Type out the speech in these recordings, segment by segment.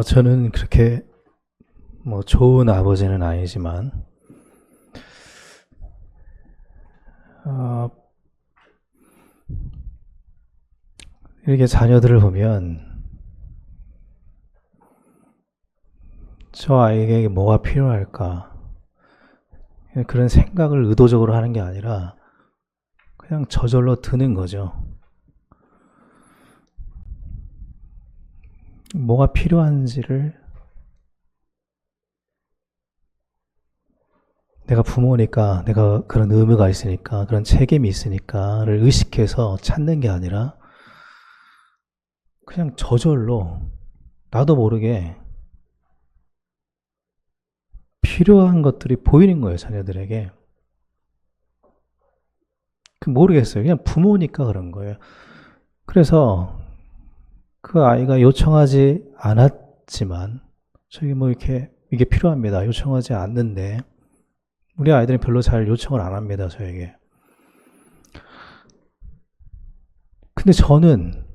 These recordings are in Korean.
저는 그렇게 좋은 아버지는 아니지만, 이렇게 자녀들을 보면 저 아이에게 뭐가 필요할까? 그런 생각을 의도적으로 하는 게 아니라 그냥 저절로 드는 거죠. 뭐가 필요한지를 내가 부모니까, 내가 그런 의무가 있으니까, 그런 책임이 있으니까를 의식해서 찾는 게 아니라 그냥 저절로 나도 모르게 필요한 것들이 보이는 거예요, 자녀들에게. 모르겠어요. 그냥 부모니까 그런 거예요. 그래서 그 아이가 요청하지 않았지만, 저기 이게 필요합니다. 요청하지 않는데, 우리 아이들은 별로 잘 요청을 안 합니다, 저에게. 근데 저는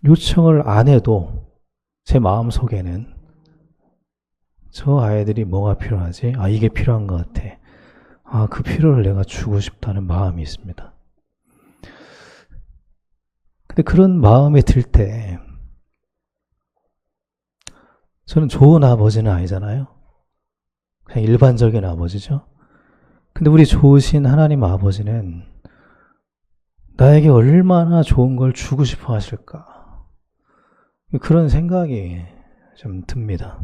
요청을 안 해도 제 마음 속에는 저 아이들이 뭐가 필요하지? 이게 필요한 것 같아. 그 필요를 내가 주고 싶다는 마음이 있습니다. 근데 그런 마음이 들 때, 저는 좋은 아버지는 아니잖아요. 그냥 일반적인 아버지죠. 근데 우리 좋으신 하나님 아버지는 나에게 얼마나 좋은 걸 주고 싶어 하실까? 그런 생각이 좀 듭니다.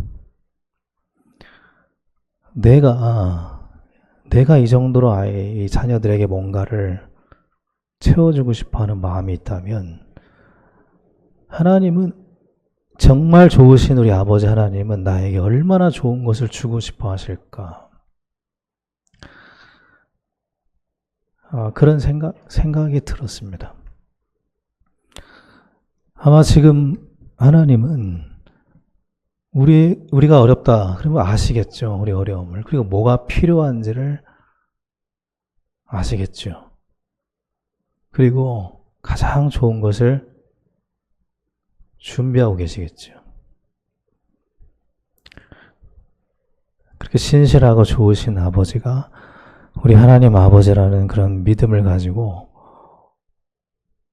내가 이 정도로 이 자녀들에게 뭔가를 채워주고 싶어 하는 마음이 있다면, 하나님은, 정말 좋으신 우리 아버지 하나님은 나에게 얼마나 좋은 것을 주고 싶어 하실까? 그런 생각이 들었습니다. 아마 지금 하나님은 우리가 어렵다 그러면 아시겠죠, 우리 어려움을. 그리고 뭐가 필요한지를 아시겠죠. 그리고 가장 좋은 것을 준비하고 계시겠죠. 그렇게 신실하고 좋으신 아버지가 우리 하나님 아버지라는 그런 믿음을 가지고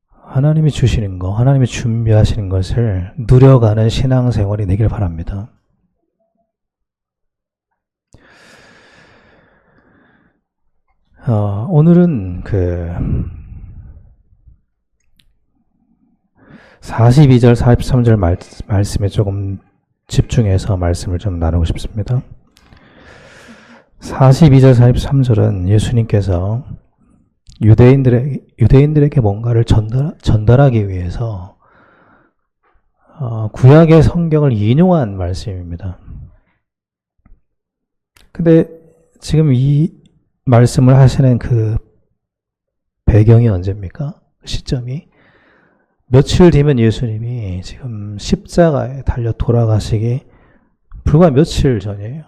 하나님이 주시는 거, 하나님이 준비하시는 것을 누려가는 신앙생활이 되길 바랍니다. 오늘은 42절, 43절 말씀에 조금 집중해서 말씀을 좀 나누고 싶습니다. 42절, 43절은 예수님께서 유대인들에게 뭔가를 전달하기 위해서 구약의 성경을 인용한 말씀입니다. 근데 지금 이 말씀을 하시는 그 배경이 언제입니까? 시점이 며칠 뒤면 예수님이 지금 십자가에 달려 돌아가시기 불과 며칠 전이에요.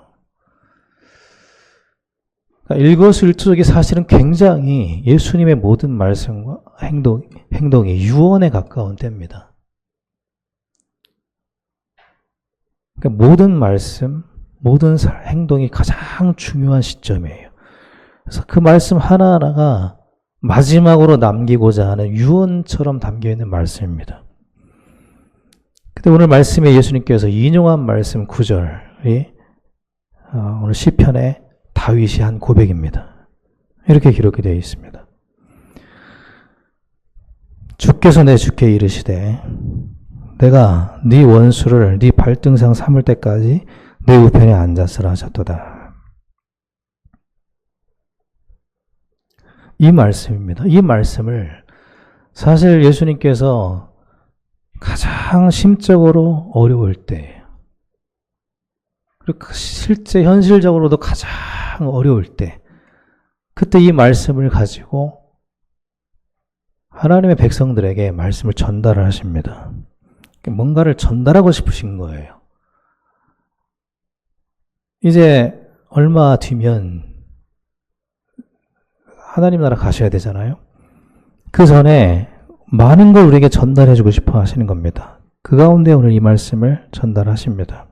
그러니까 일거수일투족이 사실은 굉장히 예수님의 모든 말씀과 행동이 유언에 가까운 때입니다. 그러니까 모든 말씀, 모든 행동이 가장 중요한 시점이에요. 그래서 그 말씀 하나하나가 마지막으로 남기고자 하는 유언처럼 담겨있는 말씀입니다. 근데 오늘 말씀에 예수님께서 인용한 말씀 9절이 오늘 시편에 다윗이 한 고백입니다. 이렇게 기록이 되어 있습니다. 주께서 내 주께 이르시되 내가 네 원수를 네 발등상 삼을 때까지 내 우편에 앉았으라 하셨도다. 이 말씀입니다. 이 말씀을 사실 예수님께서 가장 심적으로 어려울 때, 그리고 실제 현실적으로도 가장 어려울 때, 그때 이 말씀을 가지고 하나님의 백성들에게 말씀을 전달을 하십니다. 뭔가를 전달하고 싶으신 거예요. 이제 얼마 뒤면 하나님 나라 가셔야 되잖아요. 그 전에 많은 걸 우리에게 전달해주고 싶어 하시는 겁니다. 그 가운데 오늘 이 말씀을 전달하십니다.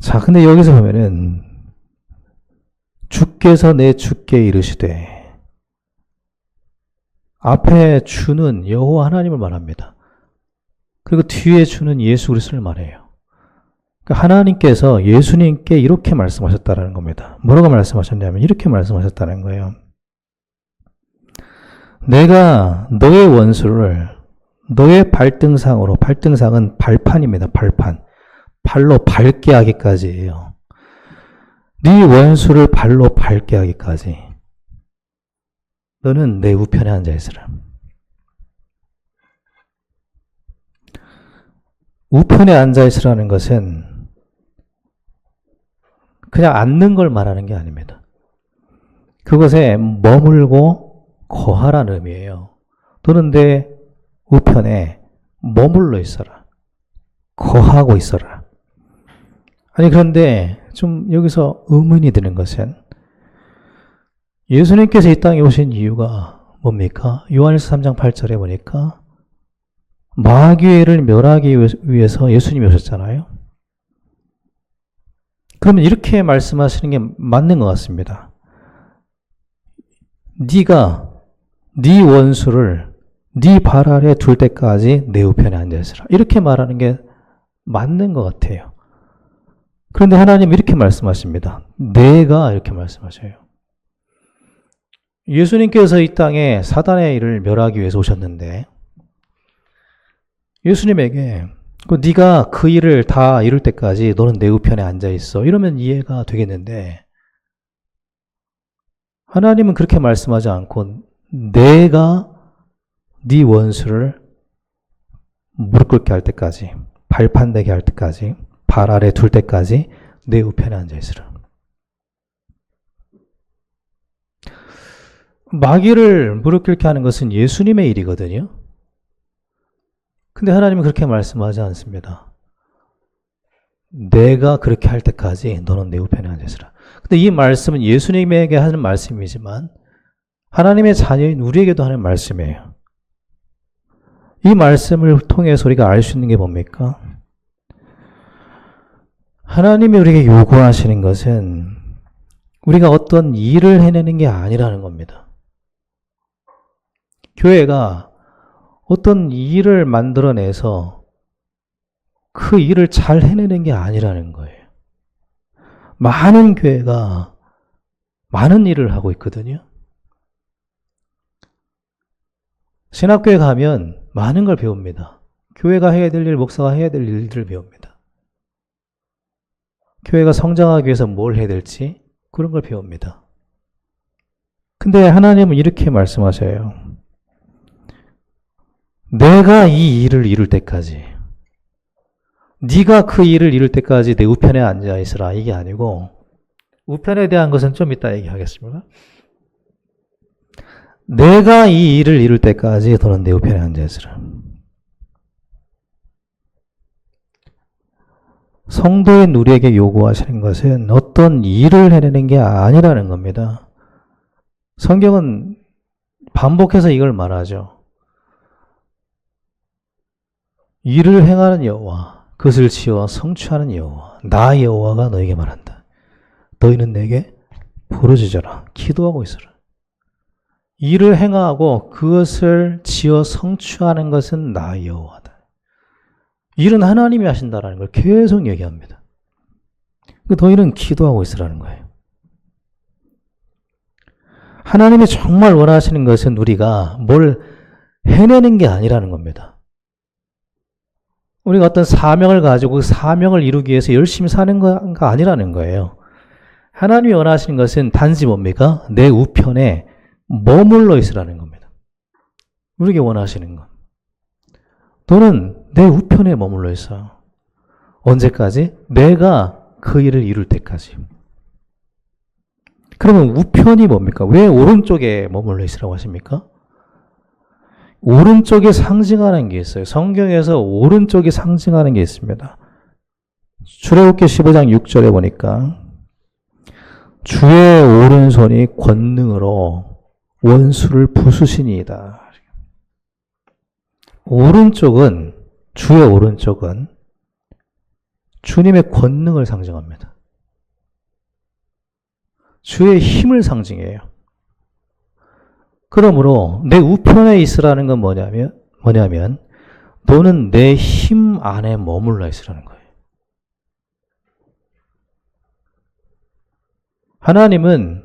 자, 근데 여기서 보면은 주께서 내 주께 이르시되, 앞에 주는 여호와 하나님을 말합니다. 그리고 뒤에 주는 예수 그리스도를 말해요. 그러니까 하나님께서 예수님께 이렇게 말씀하셨다는 겁니다. 뭐라고 말씀하셨냐면 이렇게 말씀하셨다는 거예요. 내가 너의 원수를 너의 발등상으로, 발등상은 발판입니다. 발판. 발로 밟게 하기까지예요. 네 원수를 발로 밟게 하기까지 너는 내 우편에 앉아 있으라. 우편에 앉아 있으라는 것은 그냥 앉는 걸 말하는 게 아닙니다. 그것에 머물고 거하라는 의미예요. 너는 내 우편에 머물러 있어라. 거하고 있어라. 아니, 그런데 좀 여기서 의문이 드는 것은 예수님께서 이 땅에 오신 이유가 뭡니까? 요한일서 3장 8절에 보니까 마귀를 멸하기 위해서 예수님이 오셨잖아요. 그러면 이렇게 말씀하시는 게 맞는 것 같습니다. 네가 네 원수를 네 발 아래 둘 때까지 내 우편에 앉아있으라. 이렇게 말하는 게 맞는 것 같아요. 그런데 하나님 이렇게 말씀하십니다. 내가 이렇게 말씀하셔요. 예수님께서 이 땅에 사단의 일을 멸하기 위해서 오셨는데 예수님에게 네가 그 일을 다 이룰 때까지 너는 내 우편에 앉아있어. 이러면 이해가 되겠는데 하나님은 그렇게 말씀하지 않고 내가 네 원수를 무릎 꿇게 할 때까지, 발판 되게 할 때까지, 발 아래 둘 때까지 내 우편에 앉아있으라. 마귀를 무릎 꿇게 하는 것은 예수님의 일이거든요. 근데 하나님은 그렇게 말씀하지 않습니다. 내가 그렇게 할 때까지 너는 내 우편에 앉아있으라. 근데 이 말씀은 예수님에게 하는 말씀이지만 하나님의 자녀인 우리에게도 하는 말씀이에요. 이 말씀을 통해서 우리가 알 수 있는 게 뭡니까? 하나님이 우리에게 요구하시는 것은 우리가 어떤 일을 해내는 게 아니라는 겁니다. 교회가 어떤 일을 만들어내서 그 일을 잘 해내는 게 아니라는 거예요. 많은 교회가 많은 일을 하고 있거든요. 신학교에 가면 많은 걸 배웁니다. 교회가 해야 될 일, 목사가 해야 될 일들을 배웁니다. 교회가 성장하기 위해서 뭘 해야 될지 그런 걸 배웁니다. 근데 하나님은 이렇게 말씀하셔요. 내가 이 일을 이룰 때까지, 네가 그 일을 이룰 때까지 내 우편에 앉아 있으라. 이게 아니고 우편에 대한 것은 좀 이따 얘기하겠습니다. 내가 이 일을 이룰 때까지 너는 내 우편에 앉아 있으라. 성도인 우리에게 요구하시는 것은 어떤 일을 해내는 게 아니라는 겁니다. 성경은 반복해서 이걸 말하죠. 일을 행하는 여호와, 그것을 지어 성취하는 여호와, 나 여호와가 너에게 말한다. 너희는 내게 부르짖어라. 기도하고 있어라. 일을 행하고 그것을 지어 성취하는 것은 나 여호와다. 일은 하나님이 하신다라는 걸 계속 얘기합니다. 너희는 기도하고 있으라는 거예요. 하나님이 정말 원하시는 것은 우리가 뭘 해내는 게 아니라는 겁니다. 우리가 어떤 사명을 가지고 그 사명을 이루기 위해서 열심히 사는 거 아니라는 거예요. 하나님이 원하시는 것은 단지 뭡니까? 내 우편에 머물러 있으라는 겁니다. 우리에게 원하시는 것. 너는 내 우편에 머물러 있어. 언제까지? 내가 그 일을 이룰 때까지. 그러면 우편이 뭡니까? 왜 오른쪽에 머물러 있으라고 하십니까? 오른쪽에 상징하는 게 있어요. 성경에서 오른쪽이 상징하는 게 있습니다. 출애굽기 15장 6절에 보니까 주의 오른손이 권능으로 원수를 부수시니이다. 오른쪽은, 주의 오른쪽은 주님의 권능을 상징합니다. 주의 힘을 상징해요. 그러므로 내 우편에 있으라는 건 뭐냐면 너는 내 힘 안에 머물러 있으라는 거예요. 하나님은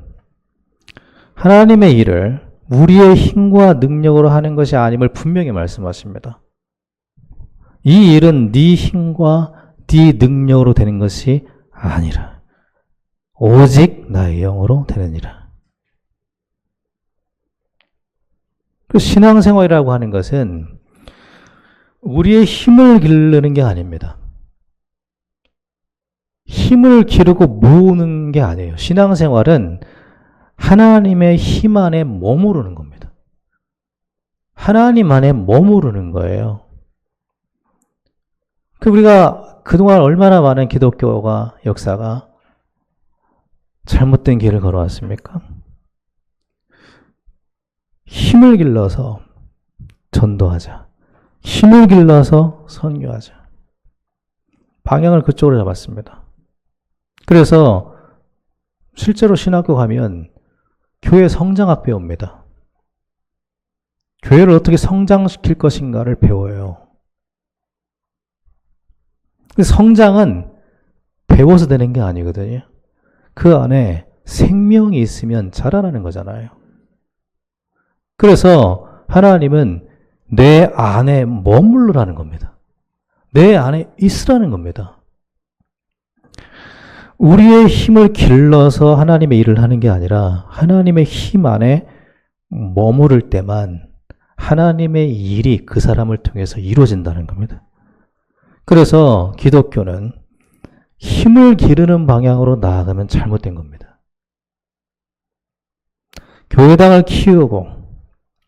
하나님의 일을 우리의 힘과 능력으로 하는 것이 아님을 분명히 말씀하십니다. 이 일은 네 힘과 네 능력으로 되는 것이 아니라 오직 나의 영으로 되느니라. 그 신앙생활이라고 하는 것은 우리의 힘을 기르는 게 아닙니다. 힘을 기르고 모으는 게 아니에요. 신앙생활은 하나님의 힘 안에 머무르는 겁니다. 하나님 안에 머무르는 거예요. 우리가 그동안 얼마나 많은 기독교가 역사가 잘못된 길을 걸어왔습니까? 힘을 길러서 전도하자. 힘을 길러서 선교하자. 방향을 그쪽으로 잡았습니다. 그래서 실제로 신학교 가면 교회 성장학 배웁니다. 교회를 어떻게 성장시킬 것인가를 배워요. 성장은 배워서 되는 게 아니거든요. 그 안에 생명이 있으면 자라나는 거잖아요. 그래서 하나님은 내 안에 머물러라는 겁니다. 내 안에 있으라는 겁니다. 우리의 힘을 길러서 하나님의 일을 하는 게 아니라 하나님의 힘 안에 머무를 때만 하나님의 일이 그 사람을 통해서 이루어진다는 겁니다. 그래서 기독교는 힘을 기르는 방향으로 나아가면 잘못된 겁니다. 교회당을 키우고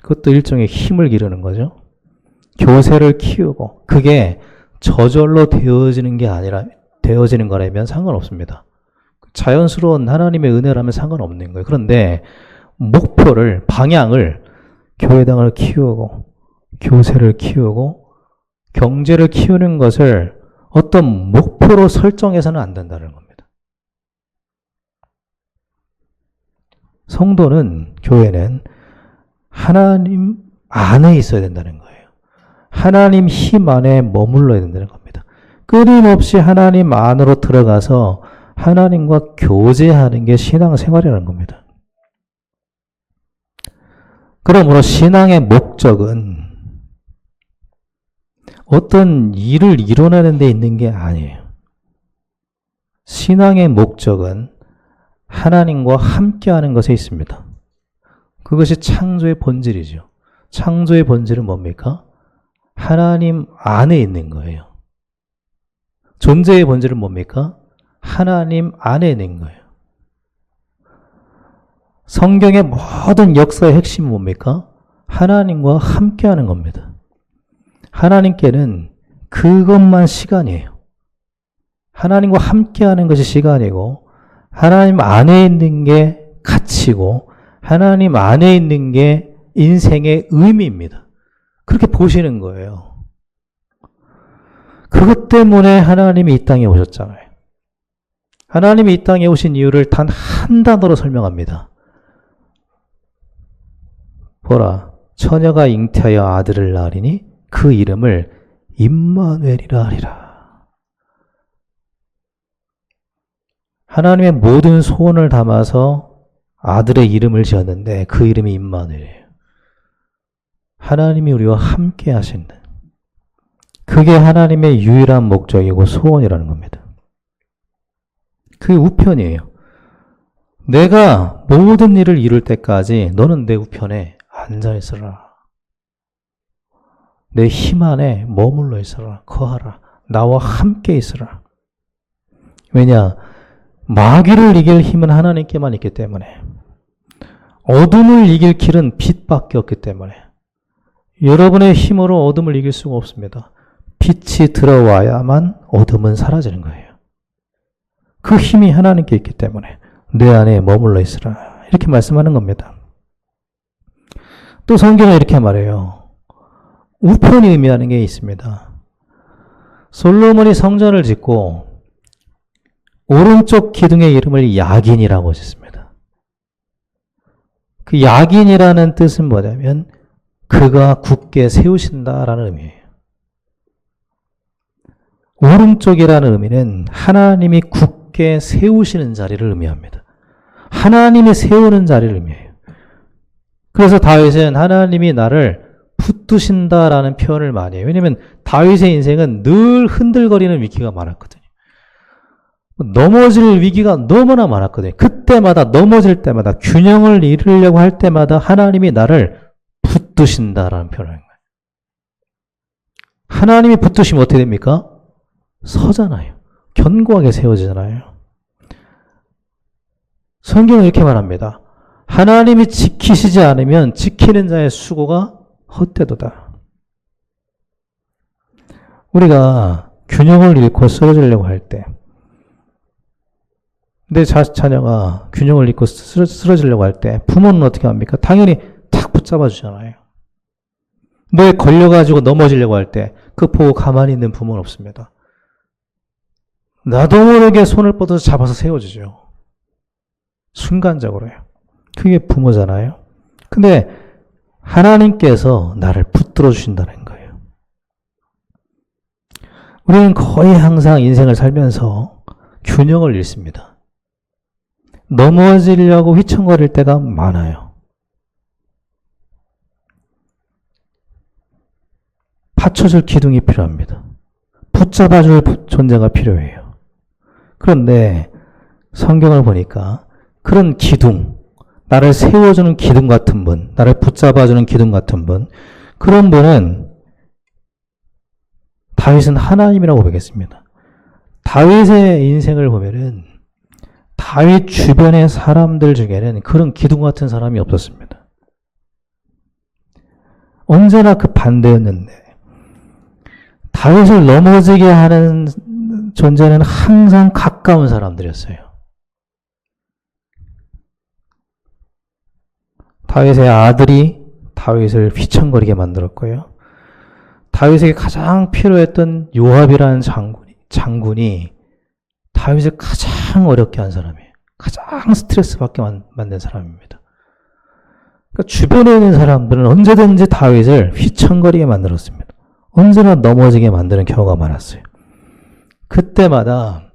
그것도 일종의 힘을 기르는 거죠. 교세를 키우고 그게 저절로 되어지는 게 아니라 되어지는 거라면 상관없습니다. 자연스러운 하나님의 은혜라면 상관없는 거예요. 그런데 목표를, 방향을 교회당을 키우고 교세를 키우고 경제를 키우는 것을 어떤 목표로 설정해서는 안 된다는 겁니다. 성도는, 교회는 하나님 안에 있어야 된다는 거예요. 하나님 힘 안에 머물러야 된다는 겁니다. 끊임없이 하나님 안으로 들어가서 하나님과 교제하는 게 신앙생활이라는 겁니다. 그러므로 신앙의 목적은 어떤 일을 이뤄내는 데 있는 게 아니에요. 신앙의 목적은 하나님과 함께하는 것에 있습니다. 그것이 창조의 본질이죠. 창조의 본질은 뭡니까? 하나님 안에 있는 거예요. 존재의 본질은 뭡니까? 하나님 안에 있는 거예요. 성경의 모든 역사의 핵심은 뭡니까? 하나님과 함께하는 겁니다. 하나님께는 그것만 시간이에요. 하나님과 함께하는 것이 시간이고 하나님 안에 있는 게 가치고 하나님 안에 있는 게 인생의 의미입니다. 그렇게 보시는 거예요. 그것 때문에 하나님이 이 땅에 오셨잖아요. 하나님이 이 땅에 오신 이유를 단 한 단어로 설명합니다. 보라, 처녀가 잉태하여 아들을 낳으리니 그 이름을 임마누엘이라 하리라. 하나님의 모든 소원을 담아서 아들의 이름을 지었는데 그 이름이 임마누엘이에요. 하나님이 우리와 함께 하시는, 그게 하나님의 유일한 목적이고 소원이라는 겁니다. 그게 우편이에요. 내가 모든 일을 이룰 때까지 너는 내 우편에 앉아있으라. 내 힘 안에 머물러 있으라. 거하라. 나와 함께 있으라. 왜냐? 마귀를 이길 힘은 하나님께만 있기 때문에, 어둠을 이길 길은 빛밖에 없기 때문에 여러분의 힘으로 어둠을 이길 수가 없습니다. 빛이 들어와야만 어둠은 사라지는 거예요. 그 힘이 하나님께 있기 때문에 내 안에 머물러 있으라. 이렇게 말씀하는 겁니다. 또 성경은 이렇게 말해요. 우편 표현이 의미하는 게 있습니다. 솔로몬이 성전을 짓고 오른쪽 기둥의 이름을 야긴이라고 짓습니다. 그 야긴이라는 뜻은 뭐냐면 그가 굳게 세우신다라는 의미예요. 오른쪽이라는 의미는 하나님이 굳게 세우시는 자리를 의미합니다. 하나님이 세우는 자리를 의미해요. 그래서 다윗은 하나님이 나를 붙드신다라는 표현을 많이 해요. 왜냐하면 다윗의 인생은 늘 흔들거리는 위기가 많았거든요. 넘어질 위기가 너무나 많았거든요. 그때마다 넘어질 때마다 균형을 잃으려고 할 때마다 하나님이 나를 붙드신다라는 표현을 하는 거예요. 하나님이 붙드시면 어떻게 됩니까? 서잖아요. 견고하게 세워지잖아요. 성경은 이렇게 말합니다. 하나님이 지키시지 않으면 지키는 자의 수고가 헛되도다. 우리가 균형을 잃고 쓰러지려고 할 때, 내 자녀가 균형을 잃고 쓰러지려고 할 때 부모는 어떻게 합니까? 당연히 탁 붙잡아 주잖아요. 뭐에 걸려가지고 넘어지려고 할 때 그 보고 가만히 있는 부모는 없습니다. 나도 모르게 손을 뻗어서 잡아서 세워주죠. 순간적으로요. 그게 부모잖아요. 근데 하나님께서 나를 붙들어 주신다는 거예요. 우리는 거의 항상 인생을 살면서 균형을 잃습니다. 넘어지려고 휘청거릴 때가 많아요. 받쳐줄 기둥이 필요합니다. 붙잡아줄 존재가 필요해요. 그런데 성경을 보니까 그런 기둥, 나를 세워주는 기둥 같은 분, 나를 붙잡아주는 기둥 같은 분, 그런 분은 다윗은 하나님이라고 보겠습니다. 다윗의 인생을 보면은 다윗 주변의 사람들 중에는 그런 기둥 같은 사람이 없었습니다. 언제나 그 반대였는데 다윗을 넘어지게 하는 존재는 항상 가까운 사람들이었어요. 다윗의 아들이 다윗을 휘청거리게 만들었고요. 다윗에게 가장 필요했던 요압이라는 장군이 다윗을 가장 어렵게 한 사람이에요. 가장 스트레스 받게 만든 사람입니다. 그러니까 주변에 있는 사람들은 언제든지 다윗을 휘청거리게 만들었습니다. 언제나 넘어지게 만드는 경우가 많았어요. 그때마다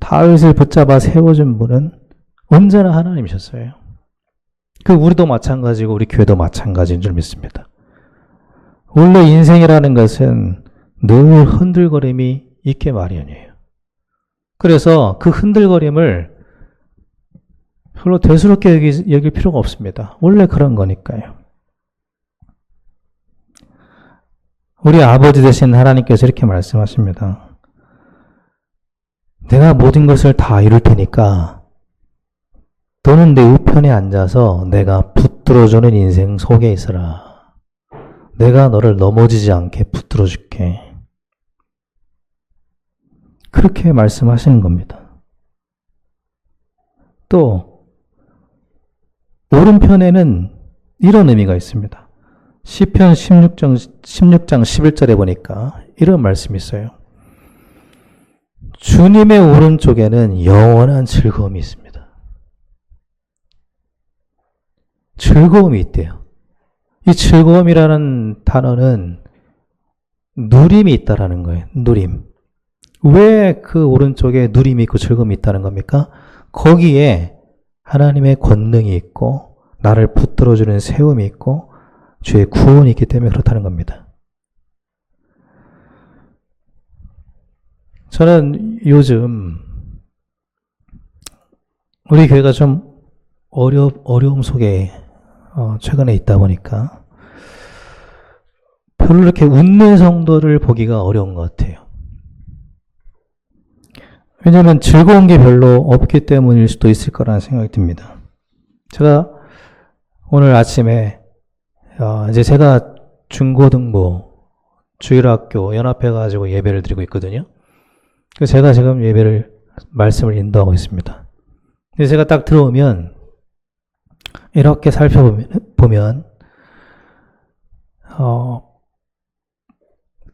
다윗을 붙잡아 세워준 분은 언제나 하나님이셨어요. 그 우리도 마찬가지고 우리 교회도 마찬가지인 줄 믿습니다. 원래 인생이라는 것은 늘 흔들거림이 있게 마련이에요. 그래서 그 흔들거림을 별로 대수롭게 여길 필요가 없습니다. 원래 그런 거니까요. 우리 아버지 되신 하나님께서 이렇게 말씀하십니다. 내가 모든 것을 다 이룰 테니까 너는 내 우편에 앉아서 내가 붙들어주는 인생 속에 있어라. 내가 너를 넘어지지 않게 붙들어줄게. 그렇게 말씀하시는 겁니다. 또 오른편에는 이런 의미가 있습니다. 시편 16장 11절에 보니까 이런 말씀이 있어요. 주님의 오른쪽에는 영원한 즐거움이 있습니다. 즐거움이 있대요. 이 즐거움이라는 단어는 누림이 있다라는 거예요. 누림. 왜 그 오른쪽에 누림이 있고 즐거움이 있다는 겁니까? 거기에 하나님의 권능이 있고 나를 붙들어주는 세움이 있고 주의 구원이 있기 때문에 그렇다는 겁니다. 저는 요즘 우리 교회가 좀 어려움 속에 최근에 있다 보니까 별로 이렇게 웃는 성도를 보기가 어려운 것 같아요. 왜냐하면 즐거운 게 별로 없기 때문일 수도 있을 거라는 생각이 듭니다. 제가 오늘 아침에 이제 제가 중고등부 주일학교 연합해가지고 예배를 드리고 있거든요. 그래서 제가 지금 말씀을 인도하고 있습니다. 그래서 제가 딱 들어오면 이렇게 살펴보면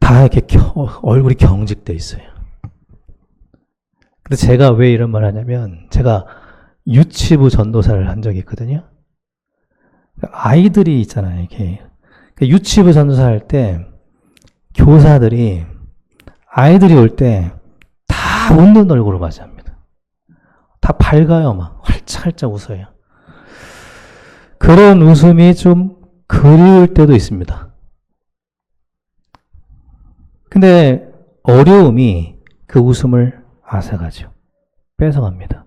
다 이렇게 얼굴이 경직돼 있어요. 근데 제가 왜 이런 말 하냐면, 제가 유치부 전도사를 한 적이 있거든요. 아이들이 있잖아요, 이렇게. 유치부 전도사 할 때, 교사들이, 아이들이 올 때, 다 웃는 얼굴을 맞이합니다. 다 밝아요, 막. 활짝활짝 웃어요. 그런 웃음이 좀 그리울 때도 있습니다. 근데 어려움이 그 웃음을 앗아가죠. 뺏어갑니다.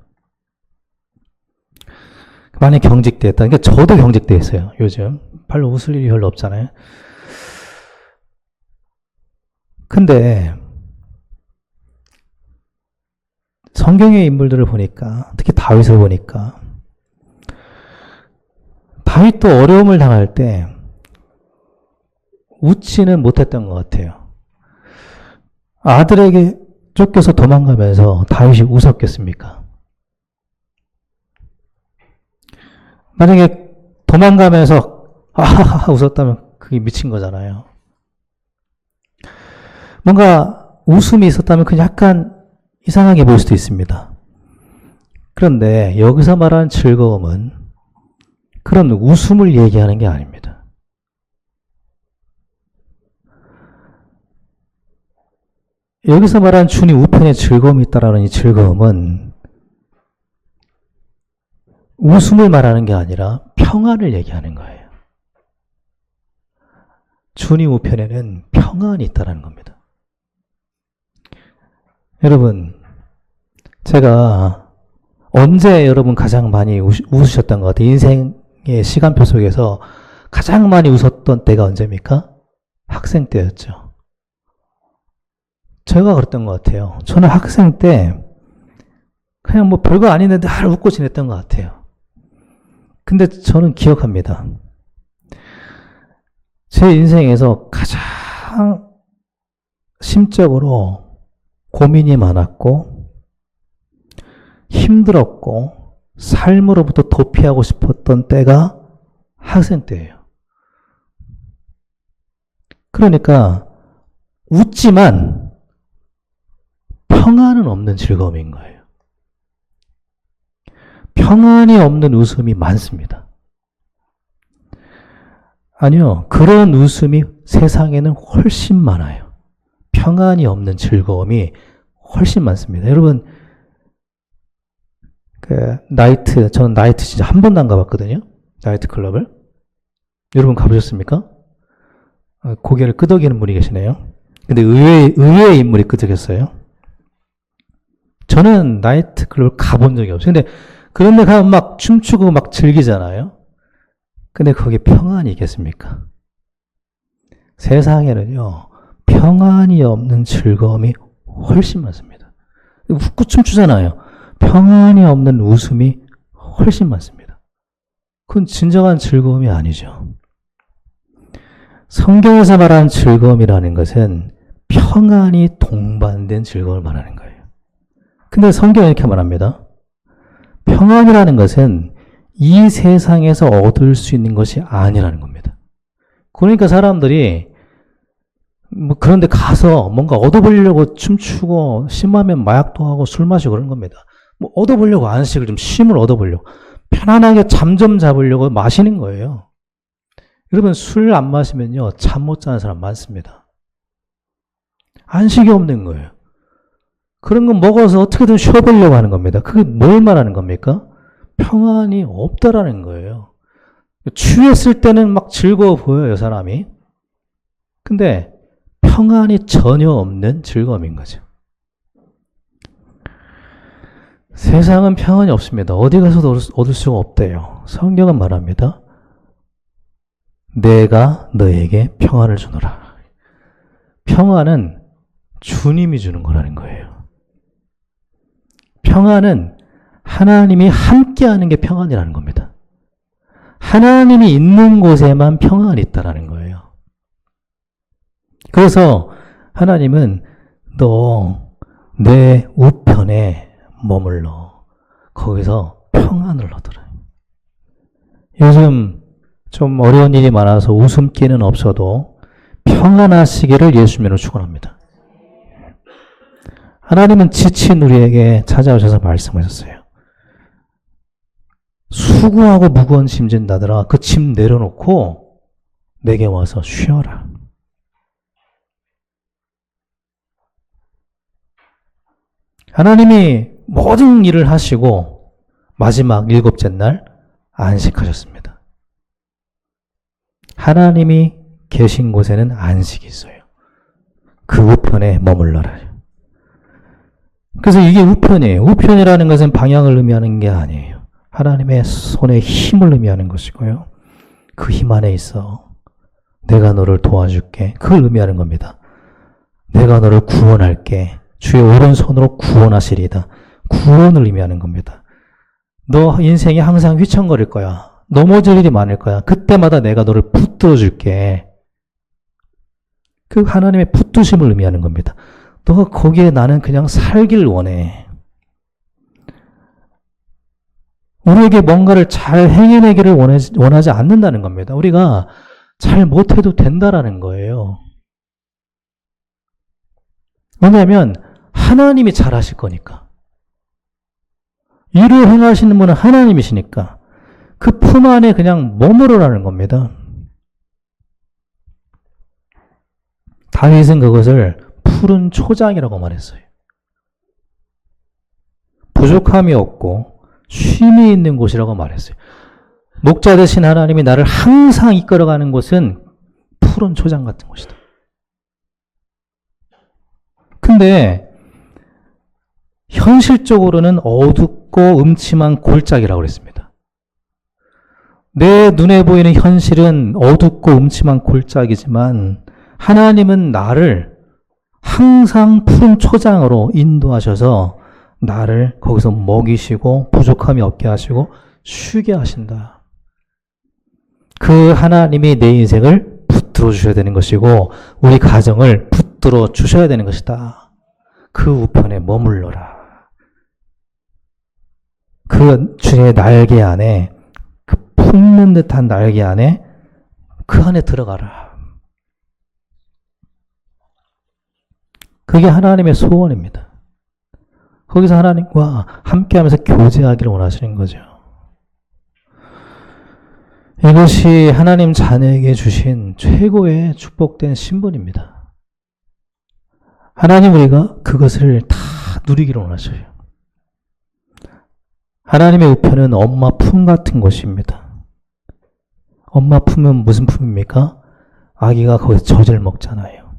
많이 경직됐다. 그러니까 저도 경직돼 있어요, 요즘. 별로 웃을 일이 별로 없잖아요. 근데 성경의 인물들을 보니까, 특히 다윗을 보니까, 다윗도 어려움을 당할 때 웃지는 못했던 것 같아요. 아들에게 쫓겨서 도망가면서 다윗이 웃었겠습니까? 만약에 도망가면서 아하하 웃었다면 그게 미친 거잖아요. 뭔가 웃음이 있었다면 그냥 약간 이상하게 보일 수도 있습니다. 그런데 여기서 말하는 즐거움은 그런 웃음을 얘기하는 게 아닙니다. 여기서 말하는 주님 우편에 즐거움이 있다라는 이 즐거움은 웃음을 말하는 게 아니라 평안을 얘기하는 거예요. 주님 우편에는 평안이 있다는 겁니다. 여러분, 제가 언제 여러분 가장 많이 웃으셨던 것 같아요? 인생의 시간표 속에서 가장 많이 웃었던 때가 언제입니까? 학생 때였죠. 제가 그랬던 것 같아요. 저는 학생 때 그냥 뭐 별거 아닌데 늘 웃고 지냈던 것 같아요. 근데 저는 기억합니다. 제 인생에서 가장 심적으로 고민이 많았고 힘들었고 삶으로부터 도피하고 싶었던 때가 학생 때예요. 그러니까 웃지만 평안은 없는 즐거움인 거예요. 평안이 없는 웃음이 많습니다. 아니요, 그런 웃음이 세상에는 훨씬 많아요. 평안이 없는 즐거움이 훨씬 많습니다. 여러분, 저는 나이트 진짜 한 번도 안 가봤거든요. 나이트 클럽을. 여러분 가보셨습니까? 고개를 끄덕이는 분이 계시네요. 근데 의외의 인물이 끄덕였어요. 저는 나이트 클럽을 가본 적이 없어요. 근데 그런 데 가면 막 춤추고 막 즐기잖아요. 근데 거기에 평안이 있겠습니까? 세상에는요, 평안이 없는 즐거움이 훨씬 많습니다. 웃고 춤추잖아요. 평안이 없는 웃음이 훨씬 많습니다. 그건 진정한 즐거움이 아니죠. 성경에서 말하는 즐거움이라는 것은 평안이 동반된 즐거움을 말하는 거예요. 근데 성경은 이렇게 말합니다. 평안이라는 것은 이 세상에서 얻을 수 있는 것이 아니라는 겁니다. 그러니까 사람들이 뭐 그런 데 가서 뭔가 얻어보려고 춤추고 심하면 마약도 하고 술 마시고 그런 겁니다. 뭐 얻어보려고 안식을 좀 쉼을 얻어보려고 편안하게 잠 좀 잡으려고 마시는 거예요. 여러분 술 안 마시면요 잠 못 자는 사람 많습니다. 안식이 없는 거예요. 그런 거 먹어서 어떻게든 쉬어보려고 하는 겁니다. 그게 뭘 말하는 겁니까? 평안이 없다라는 거예요. 취했을 때는 막 즐거워 보여요, 사람이. 근데 평안이 전혀 없는 즐거움인 거죠. 세상은 평안이 없습니다. 어디 가서도 얻을 수가 없대요. 성경은 말합니다. 내가 너에게 평안을 주노라. 평안은 주님이 주는 거라는 거예요. 평안은 하나님이 함께하는 게 평안이라는 겁니다. 하나님이 있는 곳에만 평안이 있다는 거예요. 그래서 하나님은 너 내 우편에 머물러 거기서 평안을 얻으라. 요즘 좀 어려운 일이 많아서 웃음기는 없어도 평안하시기를 예수님으로 축원합니다. 하나님은 지친 우리에게 찾아오셔서 말씀하셨어요. 수고하고 무거운 짐진 나들아 그 짐 내려놓고 내게 와서 쉬어라. 하나님이 모든 일을 하시고 마지막 7째 날 안식하셨습니다. 하나님이 계신 곳에는 안식이 있어요. 그 우편에 머물러라. 그래서 이게 우편이에요. 우편이라는 것은 방향을 의미하는 게 아니에요. 하나님의 손에 힘을 의미하는 것이고요. 그 힘 안에 있어. 내가 너를 도와줄게. 그걸 의미하는 겁니다. 내가 너를 구원할게. 주의 오른손으로 구원하시리다. 구원을 의미하는 겁니다. 너 인생이 항상 휘청거릴 거야. 넘어질 일이 많을 거야. 그때마다 내가 너를 붙들어 줄게. 그 하나님의 붙드심을 의미하는 겁니다. 너가 거기에 나는 그냥 살길 원해. 우리에게 뭔가를 잘 행해내기를 원하지 않는다는 겁니다. 우리가 잘 못해도 된다라는 거예요. 왜냐하면 하나님이 잘 하실 거니까. 일을 행하시는 분은 하나님이시니까 그 품 안에 그냥 머무르라는 겁니다. 다윗은 그것을 푸른 초장이라고 말했어요. 부족함이 없고 쉼이 있는 곳이라고 말했어요. 목자 되신 하나님이 나를 항상 이끌어가는 곳은 푸른 초장 같은 곳이다. 근데 현실적으로는 어둡고 음침한 골짜기라고 그랬습니다. 내 눈에 보이는 현실은 어둡고 음침한 골짜기지만 하나님은 나를 항상 푸른 초장으로 인도하셔서 나를 거기서 먹이시고 부족함이 없게 하시고 쉬게 하신다. 그 하나님이 내 인생을 붙들어 주셔야 되는 것이고 우리 가정을 붙들어 주셔야 되는 것이다. 그 우편에 머물러라. 그 주의 날개 안에 그 품는 듯한 날개 안에 그 안에 들어가라. 그게 하나님의 소원입니다. 거기서 하나님과 함께하면서 교제하기를 원하시는 거죠. 이것이 하나님 자녀에게 주신 최고의 축복된 신분입니다. 하나님 우리가 그것을 다 누리기를 원하셔요. 하나님의 우편은 엄마 품 같은 것입니다. 엄마 품은 무슨 품입니까? 아기가 거기서 젖을 먹잖아요.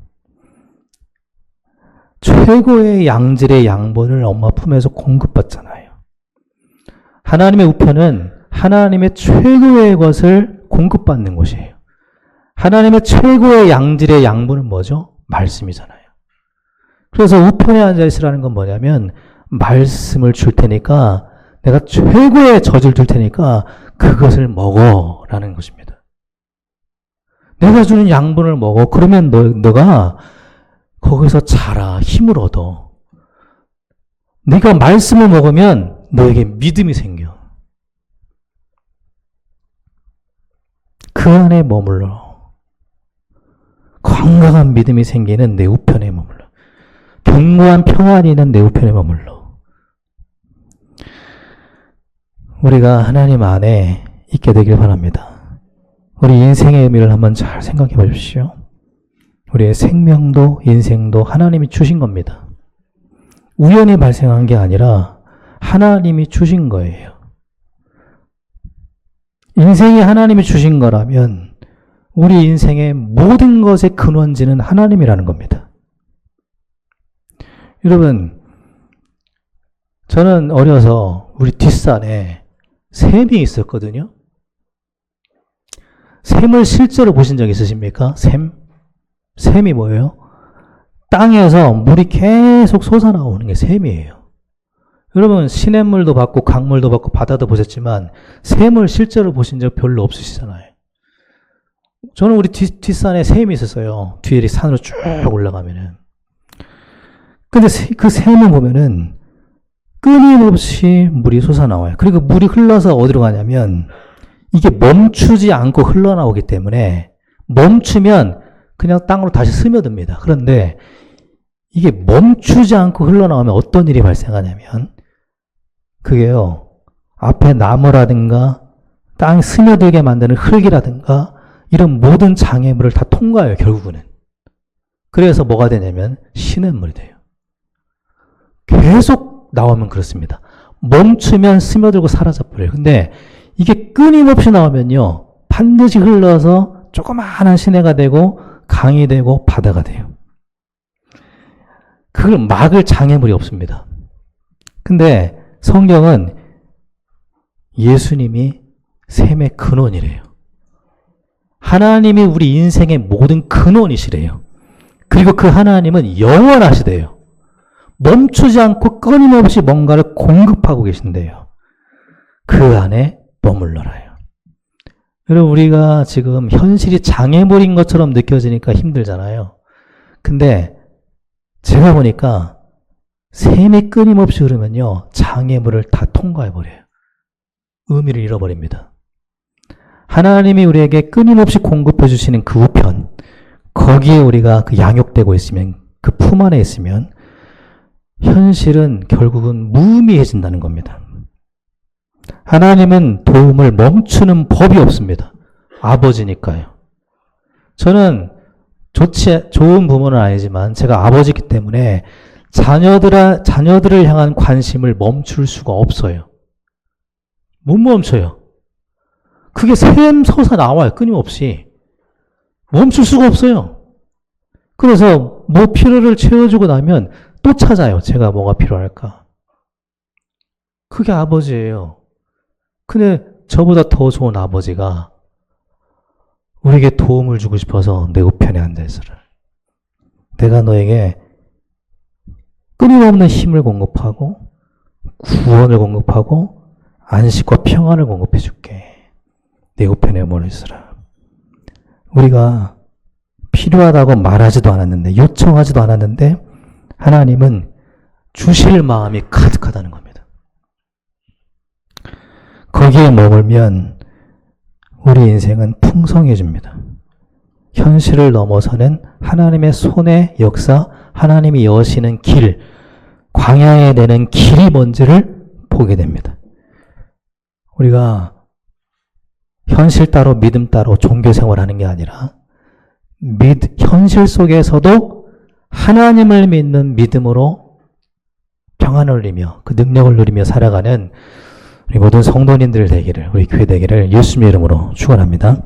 최고의 양질의 양분을 엄마 품에서 공급받잖아요. 하나님의 우편은 하나님의 최고의 것을 공급받는 곳이에요. 하나님의 최고의 양질의 양분은 뭐죠? 말씀이잖아요. 그래서 우편에 앉아있으라는 건 뭐냐면 말씀을 줄 테니까 내가 최고의 젖을 줄 테니까 그것을 먹어라는 것입니다. 내가 주는 양분을 먹어. 그러면 너가 거기서 자라. 힘을 얻어. 네가 말씀을 먹으면 너에게 믿음이 생겨. 그 안에 머물러. 건강한 믿음이 생기는 내 우편에 머물러. 견고한 평안이 있는 내 우편에 머물러. 우리가 하나님 안에 있게 되길 바랍니다. 우리 인생의 의미를 한번 잘 생각해 보십시오. 우리의 생명도 인생도 하나님이 주신 겁니다. 우연히 발생한 게 아니라 하나님이 주신 거예요. 인생이 하나님이 주신 거라면 우리 인생의 모든 것의 근원지는 하나님이라는 겁니다. 여러분, 저는 어려서 우리 뒷산에 샘이 있었거든요. 샘을 실제로 보신 적 있으십니까? 샘이 뭐예요? 땅에서 물이 계속 솟아나오는 게 샘이에요. 여러분, 시냇물도 봤고 강물도 봤고 바다도 보셨지만 샘을 실제로 보신 적 별로 없으시잖아요. 저는 우리 뒷산에 샘이 있었어요. 뒤에 산으로 쭉 올라가면은. 근데 그 샘을 보면은 끊임없이 물이 솟아나와요. 그리고 물이 흘러서 어디로 가냐면 이게 멈추지 않고 흘러나오기 때문에 멈추면 그냥 땅으로 다시 스며듭니다. 그런데 이게 멈추지 않고 흘러나오면 어떤 일이 발생하냐면 그게요. 앞에 나무라든가 땅에 스며들게 만드는 흙이라든가 이런 모든 장애물을 다 통과해요. 결국은. 그래서 뭐가 되냐면 시냇물이 돼요. 계속 나오면 그렇습니다. 멈추면 스며들고 사라져버려요. 근데 이게 끊임없이 나오면요. 반드시 흘러서 조그마한 시내가 되고 강이 되고 바다가 돼요. 그걸 막을 장애물이 없습니다. 근데 성경은 예수님이 샘의 근원이래요. 하나님이 우리 인생의 모든 근원이시래요. 그리고 그 하나님은 영원하시대요. 멈추지 않고 끊임없이 뭔가를 공급하고 계신대요. 그 안에 머물러라요. 여러분 우리가 지금 현실이 장애물인 것처럼 느껴지니까 힘들잖아요. 근데 제가 보니까 샘이 끊임없이 흐르면요. 장애물을 다 통과해버려요. 의미를 잃어버립니다. 하나님이 우리에게 끊임없이 공급해 주시는 그 우편, 거기에 우리가 그 양육되고 있으면, 그 품 안에 있으면 현실은 결국은 무의미해진다는 겁니다. 하나님은 도움을 멈추는 법이 없습니다. 아버지니까요. 저는 좋은 부모는 아니지만 제가 아버지이기 때문에 자녀들을 향한 관심을 멈출 수가 없어요. 못 멈춰요. 그게 샘솟아 나와요. 끊임없이. 멈출 수가 없어요. 그래서 뭐 필요를 채워주고 나면 또 찾아요. 제가 뭐가 필요할까. 그게 아버지예요. 근데 저보다 더 좋은 아버지가 우리에게 도움을 주고 싶어서 내 우편에 앉아있으라. 내가 너에게 끊임없는 힘을 공급하고 구원을 공급하고 안식과 평안을 공급해 줄게. 내 우편에 머물러 있으라. 우리가 필요하다고 말하지도 않았는데 요청하지도 않았는데 하나님은 주실 마음이 가득하다는 겁니다. 거기에 머물면 우리 인생은 풍성해집니다. 현실을 넘어서는 하나님의 손의 역사, 하나님이 여시는 길, 광야에 내는 길이 뭔지를 보게 됩니다. 우리가 현실 따로 믿음 따로 종교 생활하는 게 아니라 현실 속에서도 하나님을 믿는 믿음으로 평안을 누리며 그 능력을 누리며 살아가는 우리 모든 성도님들 되기를, 우리 교회 되기를 예수님의 이름으로 축원합니다.